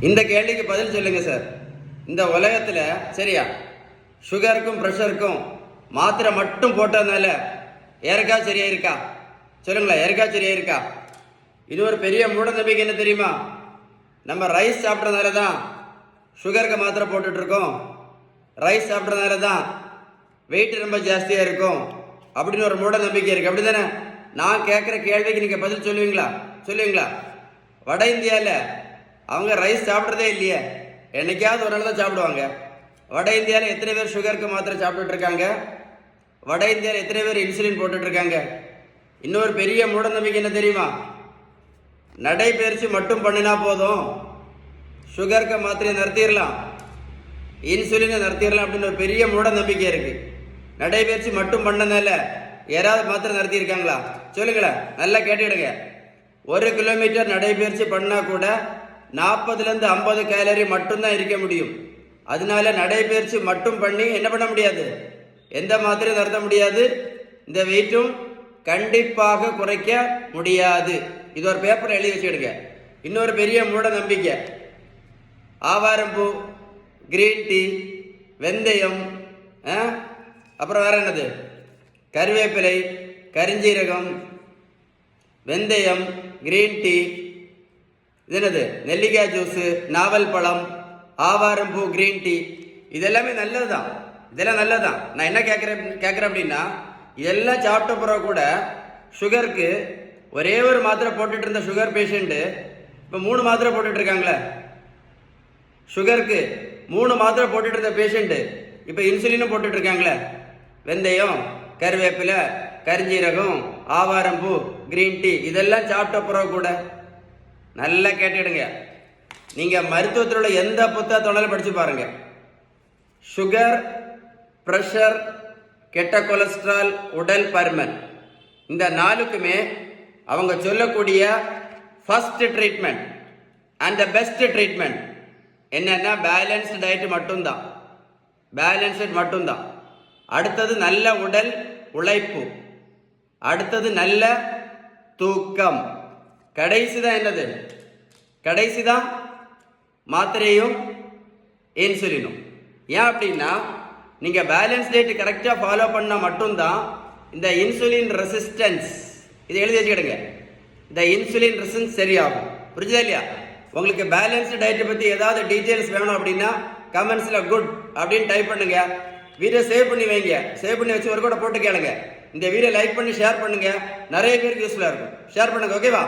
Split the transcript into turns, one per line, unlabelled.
இந்த கேள்விக்கு பதில் சொல்லுங்க சார். இந்த உலகத்தில் சரியா சுகருக்கும் ப்ரெஷருக்கும் மாத்திரை மட்டும் போட்டதுனால யாருக்கா சரியா இருக்கா? சொல்லுங்களேன், யாருக்கா சரியா இருக்கா? இது ஒரு பெரிய மூட நம்பிக்கை. என்ன தெரியுமா? நம்ம ரைஸ் சாப்பிட்றதுனால தான் சுகருக்கு மாத்திரை போட்டுட்டு இருக்கோம், ரைஸ் சாப்பிட்றதுனால தான் வெயிட் ரொம்ப ஜாஸ்தியாக இருக்கும் அப்படின்னு ஒரு மூட நம்பிக்கை இருக்கு. அப்படி தானே? நான் கேட்குற கேள்விக்கு நீங்கள் பதில் சொல்லுவீங்களா? வட இந்தியாவில் அவங்க ரைஸ் சாப்பிட்றதே இல்லையே, என்னைக்காவது ஒரு நாள் தான் சாப்பிடுவாங்க. வட இந்தியாவில் எத்தனை பேர் சுகருக்கு மாத்திரை சாப்பிட்டுட்டு இருக்காங்க? வட இந்தியாவில் எத்தனை பேர் இன்சுலின் போட்டுட்டு இருக்காங்க? இன்னொரு பெரிய மூட நம்பிக்கை என்ன தெரியுமா? நடைபயிற்சி மட்டும் பண்ணினா போதும், சுகருக்கு மாத்திரையை நிறுத்திடலாம், இன்சுலினை நிறுத்திடலாம் அப்படின்னு ஒரு பெரிய மூட நம்பிக்கை இருக்கு. நடைபயிற்சி மட்டும் பண்ணனால யாராவது மாத்திரை நிறுத்தியிருக்காங்களா? சொல்லுங்களேன், நல்லா கேட்டுடுங்க. 1 கிலோமீட்டர் நடைபயிற்சி பண்ணா கூட 40லேருந்து 50 கேலரி மட்டும்தான் இருக்க முடியும். அதனால நடைபயிற்சி மட்டும் பண்ணி என்ன பண்ண முடியாது, எந்த மாத்திரையும் நிறுத்த முடியாது, இந்த வெயிட்டும் கண்டிப்பாக குறைக்க முடியாது. இது ஒரு பேப்பர் எழுதி வச்சுடுங்க. இன்னொரு பெரிய மூட நம்பிக்கை, ஆவாரம்பூ, கிரீன் டீ, வெந்தயம், அப்புறம் வேற என்னது, கருவேப்பிலை, கரிஞ்சீரகம், வெந்தயம், கிரீன் டீ, இது என்னது, நெல்லிக்காய் ஜூஸு, நாவல் பழம், ஆவாரம்பூ, கிரீன் டீ, இதெல்லாமே நல்லது தான். இதெல்லாம் நல்லது தான். நான் என்ன கேட்குறேன் அப்படின்னா, இதெல்லாம் சாப்பிட்ட பிறகு கூட சுகருக்கு ஒரே ஒரு மாத்திரை போட்டுட்டு இருந்த சுகர் பேஷண்ட்டு இப்போ 3 மாத்திரை போட்டுட்டு இருக்காங்களே. சுகருக்கு 3 மாத்திரை போட்டுட்டு இருந்த பேஷண்ட்டு இப்போ இன்சுலினும் போட்டுட்டு இருக்காங்களே. வெந்தயம், கருவேப்பிலை, கரிஞ்சீரகம், ஆவாரம்பூ, கிரீன் டீ, இதெல்லாம் சாப்பிட்ட பிறகு கூட நல்லா கேட்டுடுங்க. நீங்கள் மருத்துவத்தில் உள்ள எந்த புத்தகத்தோட படித்து பாருங்க, சுகர், ப்ரெஷர், கெட்ட கொலஸ்ட்ரால், உடல் பருமன், இந்த 4க்குமே அவங்க சொல்லக்கூடிய first treatment and the best treatment என்னன்னா பேலன்ஸ்டு டயட் மட்டும்தான். பேலன்ஸ்டு மட்டும்தான். அடுத்தது நல்ல உடல் உழைப்பு, அடுத்தது நல்ல தூக்கம், கடைசி தான் என்னது, கடைசி தான் மாத்திரையும் இன்சுலினும். ஏன் அப்படின்னா, நீங்கள் பேலன்ஸ் டயட் கரெக்டாக ஃபாலோ பண்ணால் மட்டும்தான் இந்த இன்சுலின் ரெசிஸ்டன்ஸ், இதை எழுதி வச்சுக்கிடுங்க, இந்த இன்சுலின் ரெசிஸ்டன்ஸ் சரியாகும். புரிஞ்சுதா இல்லையா? உங்களுக்கு பேலன்ஸ்டு டயட்டை பற்றி ஏதாவது டீட்டெயில்ஸ் வேணும் அப்படின்னா கமெண்ட்ஸில் குட் அப்படின்னு டைப் பண்ணுங்க. வீடியோ சேவ் பண்ணி வைங்க, சேவ் பண்ணி வச்சு ஒரு கூட போட்டு கேளுங்க. இந்த வீடியோ லைக் பண்ணி ஷேர் பண்ணுங்க, நிறைய பேருக்கு யூஸ்ஃபுல்லாக இருக்கும். ஷேர் பண்ணுங்க, ஓகேவா?